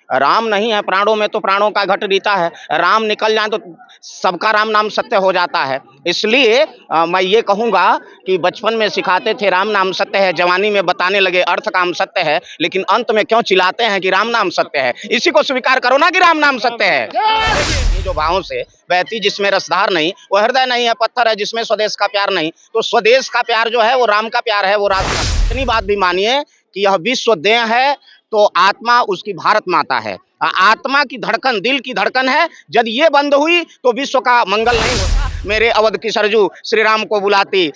राम नहीं है प्राणों में तो प्राणों का घट रीता है। राम निकल जाए तो सबका राम नाम सत्य हो जाता है। इसलिए मैं ये कहूँगा कि बचपन में सिखाते थे राम नाम सत्य है, जवानी में बताने लगे अर्थ काम सत्य है, लेकिन अंत में क्यों चिल्लाते हैं कि राम नाम सत्य है। इसी को स्वीकार करो ना कि राम नाम सत्य है। ये जो भावों से बहती जिसमें रसधार नहीं, वो हृदय नहीं है पत्थर है जिसमें स्वदेश का प्यार नहीं। तो स्वदेश का प्यार जो है वो राम का प्यार है, वो राष्ट्र का। इतनी बात भी मानिए कि यह विश्व देह है तो आत्मा उसकी भारत माता है। आत्मा की धड़कन दिल की धड़कन है, जब ये बंद हुई तो विश्व का मंगल नहीं होता। मेरे अवध की सरजू श्री राम को बुलाती,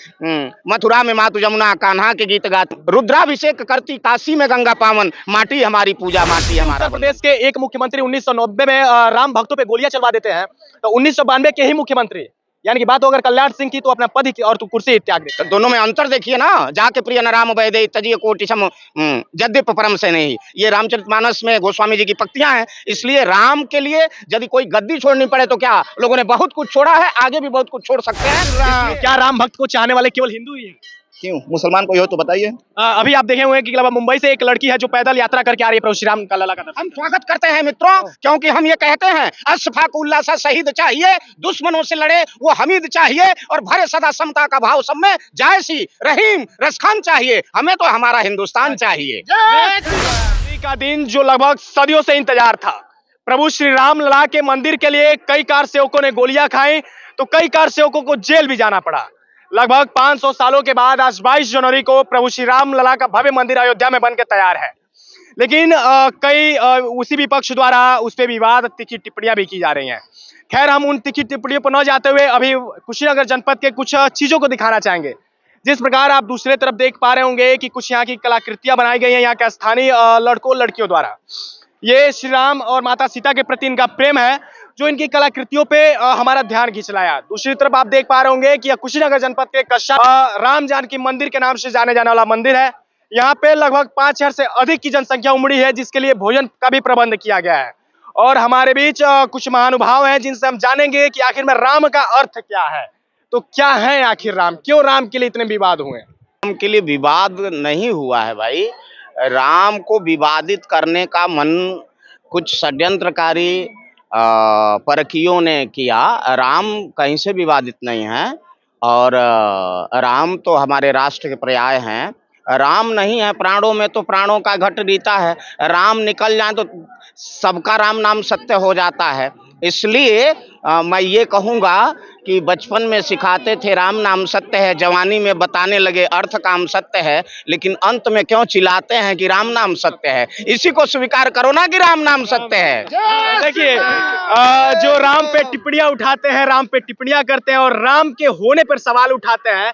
मथुरा में मातु जमुना कान्हा के गीत गाती, रुद्राभिषेक करती काशी में गंगा पावन, माटी हमारी पूजा माटी हमारा। उत्तर प्रदेश के एक मुख्यमंत्री 1990 में राम भक्तों पे गोलियां चलवा देते हैं, तो 1992 के ही मुख्यमंत्री यानी कि बात हो अगर कल्याण सिंह की तो अपना पद और तो कुर्सी त्याग देते। तो दोनों में अंतर देखिए ना। जाके प्रिय न राम वैदे तजिए कोटिशम जद्यप परम से नहीं, ये रामचरितमानस में गोस्वामी जी की पंक्तियां हैं। इसलिए राम के लिए यदि कोई गद्दी छोड़नी पड़े तो क्या लोगों ने बहुत कुछ छोड़ा है, आगे भी बहुत कुछ छोड़ सकते हैं। क्या राम भक्त को चाहने वाले केवल हिंदू ही हैं? क्यों, मुसलमान कोई हो तो बताइए। अभी आप देखे हुए कि मुंबई से एक लड़की है जो पैदल यात्रा करके आ रही है प्रभु श्री राम का लला का दर्शन। हम स्वागत करते हैं मित्रों, क्योंकि हम ये कहते हैं अशफाक उल्लासा शहीद चाहिए, दुश्मनों से लड़े वो हमीद चाहिए, और भरे सदा समता का भाव सब में जायसी रहीम रसखान चाहिए। हमें तो हमारा हिंदुस्तान चाहिए। का दिन जो लगभग सदियों से इंतजार था, प्रभु श्री राम लला के मंदिर के लिए कई कार सेवकों ने गोलियां खाई तो कई कार सेवकों को जेल भी जाना पड़ा। लगभग 500 सालों के बाद आज 22 जनवरी को प्रभु श्री राम लला का भव्य मंदिर अयोध्या में बनकर तैयार है। लेकिन उसी विपक्ष द्वारा उस पर विवाद तीखी टिप्पणियां भी की जा रही हैं। खैर, हम उन तीखी टिप्पणियों पर न जाते हुए अभी कुशीनगर जनपद के कुछ चीजों को दिखाना चाहेंगे। जिस प्रकार आप दूसरे तरफ देख पा रहे होंगे कि कुछ यहाँ की कलाकृतियां बनाई गई हैं यहाँ के स्थानीय लड़कों लड़कियों द्वारा। ये श्री राम और माता सीता के प्रति इनका प्रेम है जो इनकी कलाकृतियों पे हमारा ध्यान खींच लाया। दूसरी तरफ आप देख पा रहे होंगे कि कुशीनगर जनपद के कश्यप राम जानकी मंदिर के नाम से जाने जाने वाला मंदिर है। यहाँ पे लगभग 5000 से अधिक की जनसंख्या उमड़ी है, जिसके लिए भोजन का भी प्रबंध किया गया है। और हमारे बीच कुछ महानुभाव हैं जिनसे हम जानेंगे कि आखिर में राम का अर्थ क्या है। तो क्या है आखिर राम, क्यों राम के लिए इतने विवाद हुए? राम के लिए विवाद नहीं हुआ है भाई। राम को विवादित करने का मन कुछ षड्यंत्रकारी परखियों ने किया। राम कहीं से विवादित नहीं है, और राम तो हमारे राष्ट्र के पर्याय हैं। राम नहीं है प्राणों में तो प्राणों का घट रीता है। राम निकल जाए तो सबका राम नाम सत्य हो जाता है। इसलिए मैं ये कहूँगा कि बचपन में सिखाते थे राम नाम सत्य है, जवानी में बताने लगे अर्थ काम सत्य है, लेकिन अंत में क्यों चिल्लाते हैं कि राम नाम सत्य है। इसी को स्वीकार करो ना कि राम नाम सत्य है। देखिए, जो राम पे टिप्पणियां उठाते हैं, राम पे टिप्पणियां करते हैं और राम के होने पर सवाल उठाते हैं,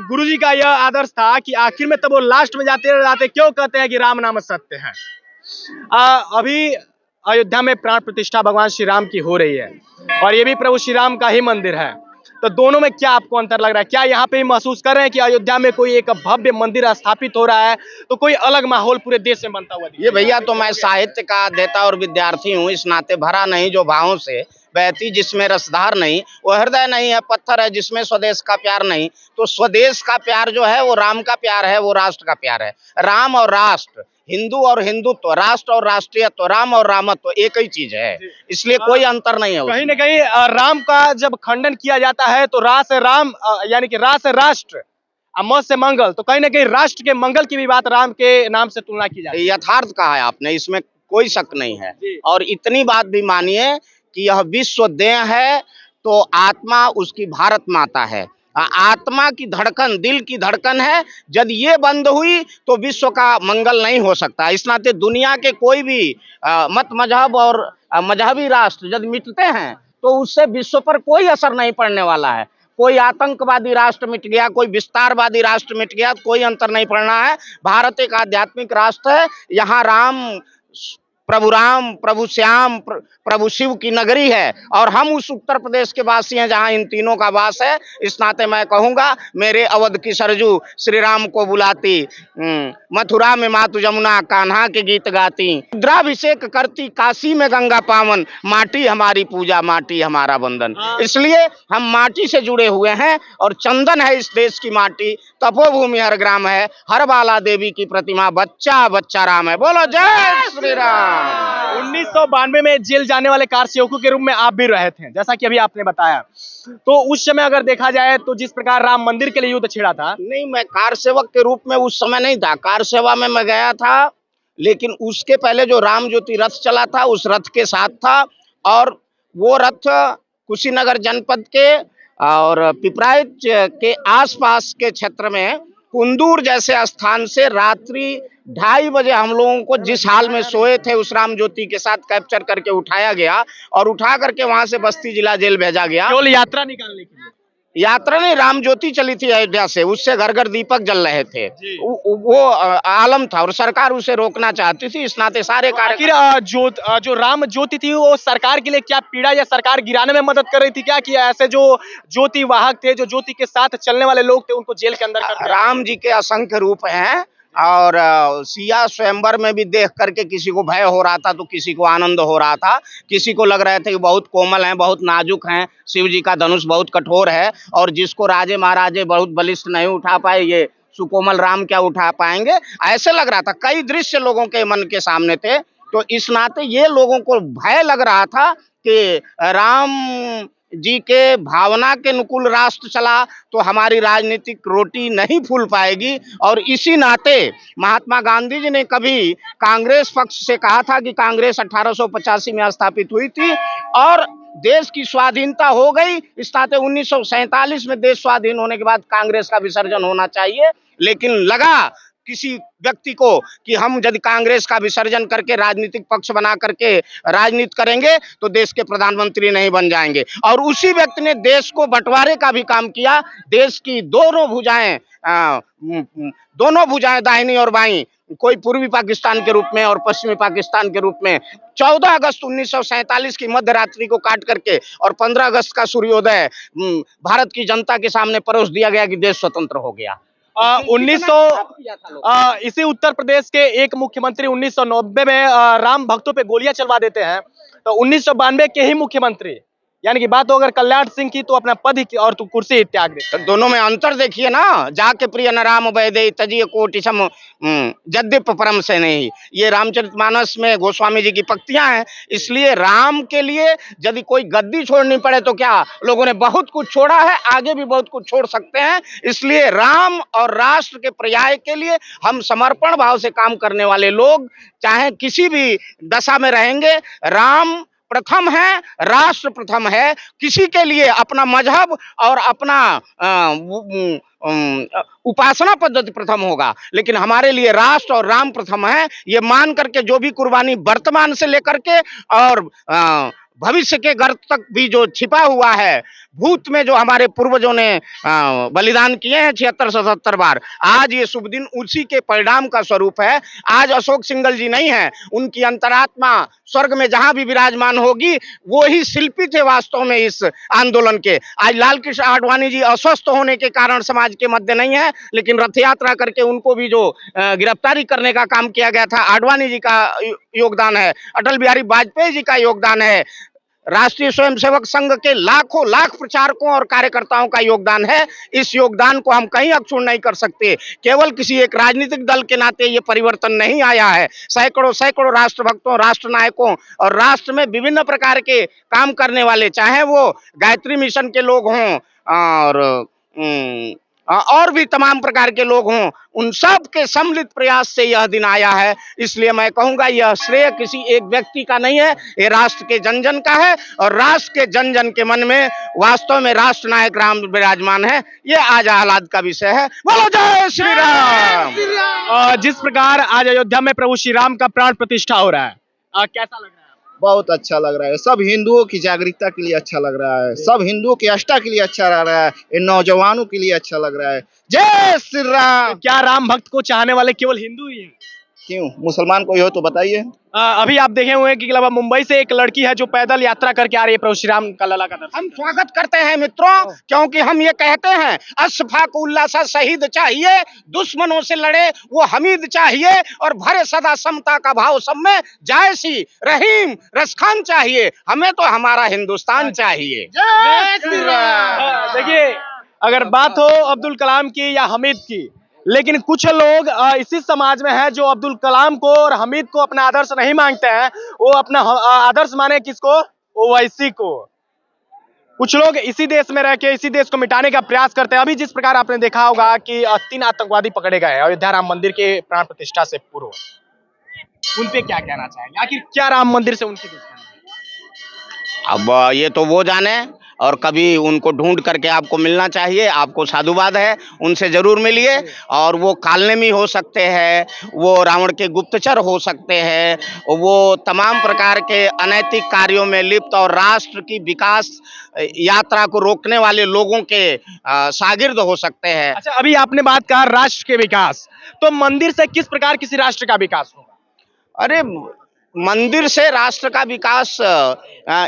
गुरुजी का यह आदर्श था कि आखिर में तब वो लास्ट में जाते क्यों कहते हैं कि राम नाम सत्य है। अभी अयोध्या में प्राण प्रतिष्ठा भगवान श्री राम की हो रही है और ये भी प्रभु श्री राम का ही मंदिर है। तो दोनों में क्या आपको अंतर लग रहा है? क्या यहाँ पे महसूस कर रहे हैं कि अयोध्या में कोई एक भव्य मंदिर स्थापित हो रहा है तो कोई अलग माहौल पूरे देश में बनता हुआ? ये भैया, तो मैं साहित्य का अध्येता और विद्यार्थी हूँ, इस नाते भरा नहीं जो भावों से बहती जिसमें रसधार नहीं, वो हृदय नहीं है पत्थर है जिसमें स्वदेश का प्यार नहीं। तो स्वदेश का प्यार जो है वो राम का प्यार है, वो राष्ट्र का प्यार है। राम और राष्ट्र, हिंदू और हिंदुत्व, राष्ट्र और राष्ट्रीयत्व, राम और रामत्व एक ही चीज है। इसलिए कोई अंतर नहीं है। कहीं ना कहीं राम का जब खंडन किया जाता है तो रा से राम यानी कि रा से राष्ट्र, म से मंगल, तो कहीं ना कहीं राष्ट्र के मंगल की भी बात राम के नाम से तुलना की जाती है। यथार्थ कहा है आपने, इसमें कोई शक नहीं है। और इतनी बात भी मानिए कि यह विश्व देह है तो आत्मा उसकी भारत माता है। आत्मा की धड़कन दिल की धड़कन है, जब ये बंद हुई तो विश्व का मंगल नहीं हो सकता। इस नाते दुनिया के कोई भी मत मजहब और मजहबी राष्ट्र जब मिटते हैं तो उससे विश्व पर कोई असर नहीं पड़ने वाला है। कोई आतंकवादी राष्ट्र मिट गया, कोई विस्तारवादी राष्ट्र मिट गया, कोई अंतर नहीं पड़ना है। भारत एक आध्यात्मिक राष्ट्र है। यहाँ राम, प्रभु श्याम, प्रभु शिव की नगरी है, और हम उस उत्तर प्रदेश के वासी हैं जहां इन तीनों का वास है। इस नाते मैं कहूंगा मेरे अवध की सरजू श्री राम को बुलाती, मथुरा में मातु जमुना कान्हा के गीत गाती, रुद्राभिषेक करती काशी में गंगा पावन, माटी हमारी पूजा माटी हमारा बंधन। इसलिए हम माटी से जुड़े हुए हैं और चंदन है इस देश की माटी, तपोभूमि हर ग्राम है, हर बाला देवी की प्रतिमा, बच्चा बच्चा राम है। बोलो जय श्री राम। 1992 में जेल जाने वाले कार सेवकों के रूप में आप भी रहे थे, जैसा कि अभी आपने बताया। तो उस समय अगर देखा जाए तो जिस प्रकार राम मंदिर के लिए युद्ध छिड़ा था। नहीं, मैं कार सेवक के रूप में उस समय नहीं था। कार सेवा में मैं गया था, लेकिन उसके पहले जो राम ज्योति रथ चला था उस रथ के साथ था। और वो रथ कुशीनगर जनपद के और पिपराइच के आसपास के क्षेत्र में कुंदूर जैसे स्थान से रात्रि 2:30 बजे हम लोगों को जिस हाल में सोए थे उस राम ज्योति के साथ कैप्चर करके उठाया गया और उठा करके वहां से बस्ती जिला जेल भेजा गया। केवल यात्रा निकालने के लिए? यात्रा नहीं, राम ज्योति चली थी अयोध्या से, उससे घर घर दीपक जल रहे थे। वो आलम था और सरकार उसे रोकना चाहती थी। इस नाते सारे आखिर जो राम ज्योति थी वो सरकार के लिए क्या पीड़ा या सरकार गिराने में मदद कर रही थी क्या, कि ऐसे जो ज्योति वाहक थे, जो ज्योति के साथ चलने वाले लोग थे, उनको जेल के अंदर कर दिया? राम जी के असंख्य रूप हैं और सिया स्वयंवर में भी देख करके किसी को भय हो रहा था तो किसी को आनंद हो रहा था। किसी को लग रहे थे कि बहुत कोमल हैं, बहुत नाजुक हैं, शिव जी का धनुष बहुत कठोर है और जिसको राजे महाराजे बहुत बलिष्ठ नहीं उठा पाए, ये सुकोमल राम क्या उठा पाएंगे, ऐसे लग रहा था। कई दृश्य लोगों के मन के सामने थे, तो इस नाते ये लोगों को भय लग रहा था कि राम जी के भावना के अनुकूल राष्ट्र चला तो हमारी राजनीतिक रोटी नहीं फूल पाएगी। और इसी नाते महात्मा गांधी जी ने कभी कांग्रेस पक्ष से कहा था कि कांग्रेस 1885 में स्थापित हुई थी और देश की स्वाधीनता हो गई, इस नाते 1947 में देश स्वाधीन होने के बाद कांग्रेस का विसर्जन होना चाहिए। लेकिन लगा किसी व्यक्ति को कि हम यदि कांग्रेस का विसर्जन करके राजनीतिक पक्ष बना करके राजनीति करेंगे तो देश के प्रधानमंत्री नहीं बन जाएंगे। और उसी व्यक्ति ने देश को बंटवारे का भी काम किया। देश की दोनों भुजाएं दाहिनी और बाईं, कोई पूर्वी पाकिस्तान के रूप में और पश्चिमी पाकिस्तान के रूप में 14 अगस्त 1947 की मध्य रात्रि को काट करके और 15 अगस्त का सूर्योदय भारत की जनता के सामने परोस दिया गया कि देश स्वतंत्र हो गया। 1900 इसी उत्तर प्रदेश के एक मुख्यमंत्री 1990 में राम भक्तों पे गोलियां चलवा देते हैं, तो 1992 के ही मुख्यमंत्री यानी कि बात हो अगर कल्याण सिंह की तो अपना पद ही और कुर्सी त्याग दे। तो दोनों में अंतर देखिए ना। जाके प्रिय न राम वैदे तजिए कोटि सम जद्यप परम से नहीं, ये रामचरितमानस में गोस्वामी जी की पंक्तियां हैं। इसलिए राम के लिए यदि कोई गद्दी छोड़नी पड़े तो क्या, लोगों ने बहुत कुछ छोड़ा है, आगे भी बहुत कुछ छोड़ सकते हैं। इसलिए राम और राष्ट्र के पर्याय के लिए हम समर्पण भाव से काम करने वाले लोग चाहे किसी भी दशा में रहेंगे। राम प्रथम है, राष्ट्र प्रथम है। किसी के लिए अपना मजहब और अपना उपासना पद्धति प्रथम होगा, लेकिन हमारे लिए राष्ट्र और राम प्रथम है। ये मान करके जो भी कुर्बानी वर्तमान से लेकर के और भविष्य के गर्त तक भी जो छिपा हुआ है, भूत में जो हमारे पूर्वजों ने बलिदान किए हैं 76-77 बार, आज ये शुभ दिन उसी के परिणाम का स्वरूप है। आज अशोक सिंघल जी नहीं है, उनकी अंतरात्मा स्वर्ग में जहां भी विराजमान होगी, वो ही शिल्पी थे वास्तव में इस आंदोलन के। आज लाल कृष्ण आडवाणी जी अस्वस्थ होने के कारण समाज के मध्य नहीं है, लेकिन रथ यात्रा करके उनको भी जो गिरफ्तारी करने का काम किया गया था, आडवाणी जी का योगदान है, अटल बिहारी वाजपेयी जी का योगदान है, राष्ट्रीय स्वयंसेवक संघ के लाखों लाख प्रचारकों और कार्यकर्ताओं का योगदान है। इस योगदान को हम कहीं अक्षुण्ण नहीं कर सकते। केवल किसी एक राजनीतिक दल के नाते ये परिवर्तन नहीं आया है। सैकड़ों सैकड़ों राष्ट्रभक्तों, राष्ट्र नायकों और राष्ट्र में विभिन्न प्रकार के काम करने वाले, चाहे वो गायत्री मिशन के लोग हों और भी तमाम प्रकार के लोग हों, उन सब के सम्मिलित प्रयास से यह दिन आया है। इसलिए मैं कहूंगा यह श्रेय किसी एक व्यक्ति का नहीं है, ये राष्ट्र के जन जन का है और राष्ट्र के जन जन के मन में वास्तव में राष्ट्र नायक राम विराजमान है। ये आज आह्लाद का विषय है। बोलो जय श्री राम। जिस प्रकार आज अयोध्या में प्रभु श्री राम का प्राण प्रतिष्ठा हो रहा है, कैसा लग रहा है? बहुत अच्छा लग रहा है। सब हिंदुओं की जागरूकता के लिए अच्छा लग रहा है, सब हिंदुओं की आस्था के लिए अच्छा लग रहा है, इन नौजवानों के लिए अच्छा लग रहा है। जय श्री राम। क्या राम भक्त को चाहने वाले केवल हिंदू ही हैं? क्यों, मुसलमान कोई हो तो बताइए। अभी आप देखे हुए हैं कि मुंबई से एक लड़की है जो पैदल यात्रा करके आ रही है प्रभु श्री राम का लला का दर्शन। हम स्वागत करते हैं मित्रों, क्योंकि हम ये कहते हैं अशफाक उल्लासा शहीद चाहिए, दुश्मनों से लड़े वो हमीद चाहिए और भरे सदा समता का भाव सब में, जायसी रहीम रसखान चाहिए। हमें तो हमारा हिंदुस्तान चाहिए। देखिए, अगर बात हो अब्दुल कलाम की या हामिद की, लेकिन कुछ लोग इसी समाज में हैं जो अब्दुल कलाम को और हामिद को अपना आदर्श नहीं मानते हैं। वो अपना आदर्श माने किसको? ओवैसी को। कुछ लोग इसी देश में रह के इसी देश को मिटाने का प्रयास करते हैं। अभी जिस प्रकार आपने देखा होगा कि 3 आतंकवादी पकड़े गए अयोध्या राम मंदिर के प्राण प्रतिष्ठा से पूर्व, उन पे क्या कहना चाहेंगे? आखिर क्या राम मंदिर से उनकी दुश्मनी है? अब ये तो वो जाने, और कभी उनको ढूंढ करके आपको मिलना चाहिए। आपको साधुवाद है, उनसे जरूर मिलिए। और वो कालनेमी हो सकते हैं, वो रावण के गुप्तचर हो सकते हैं, वो तमाम प्रकार के अनैतिक कार्यों में लिप्त और राष्ट्र की विकास यात्रा को रोकने वाले लोगों के शागिर्द हो सकते हैं। अच्छा, अभी आपने बात कहा राष्ट्र के विकास, तो मंदिर से किस प्रकार किसी राष्ट्र का विकास होगा? अरे मंदिर से राष्ट्र का विकास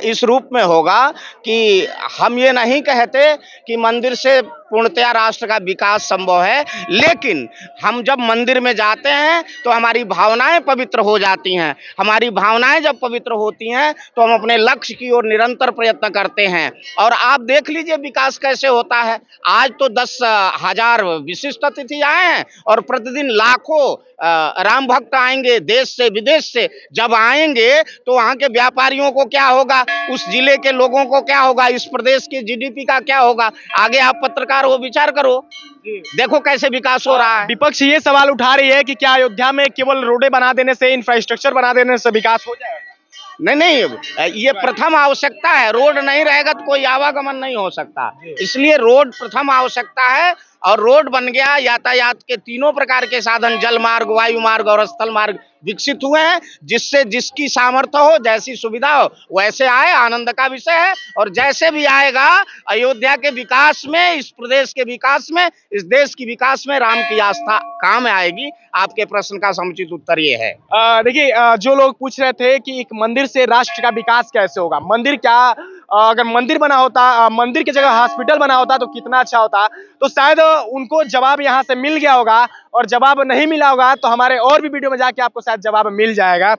इस रूप में होगा कि हम ये नहीं कहते कि मंदिर से पूर्णतया राष्ट्र का विकास संभव है, लेकिन हम जब मंदिर में जाते हैं तो हमारी भावनाएं पवित्र हो जाती हैं। हमारी भावनाएं जब पवित्र होती हैं तो हम अपने लक्ष्य की ओर निरंतर प्रयत्न करते हैं। और आप देख लीजिए विकास कैसे होता है। आज तो 10,000 विशिष्ट अतिथि आए हैं और प्रतिदिन लाखों राम भक्त आएंगे देश से विदेश से। जब आएंगे तो वहां के व्यापारियों को क्या होगा, उस जिले के लोगों को क्या होगा, इस प्रदेश के जीडीपी का क्या होगा? आगे आप पत्रकार हो, विचार करो, देखो कैसे विकास हो रहा है। विपक्ष ये सवाल उठा रही है कि क्या अयोध्या में केवल रोडें बना देने से, इंफ्रास्ट्रक्चर बना देने से विकास हो जाएगा? नहीं, ये प्रथम आवश्यकता है। रोड नहीं रहेगा तो कोई आवागमन नहीं हो सकता, इसलिए रोड प्रथम आवश्यकता है। और रोड बन गया, यातायात के तीनों प्रकार के साधन, जल मार्ग, वायु मार्ग और स्थल मार्ग विकसित हुए हैं, जिससे जिसकी सामर्थ्य हो, जैसी सुविधा हो वैसे आए, आनंद का विषय है। और जैसे भी आएगा अयोध्या के विकास में, इस प्रदेश के विकास में, इस देश की विकास में राम की आस्था काम आएगी। आपके प्रश्न का समुचित उत्तर ये है। देखिए, जो लोग पूछ रहे थे कि एक मंदिर से राष्ट्र का विकास कैसे होगा, मंदिर क्या, अगर मंदिर बना होता, मंदिर की जगह हॉस्पिटल बना होता तो कितना अच्छा होता, तो शायद उनको जवाब यहाँ से मिल गया होगा। और जवाब नहीं मिला होगा तो हमारे और भी वीडियो में जाके आपको शायद जवाब मिल जाएगा।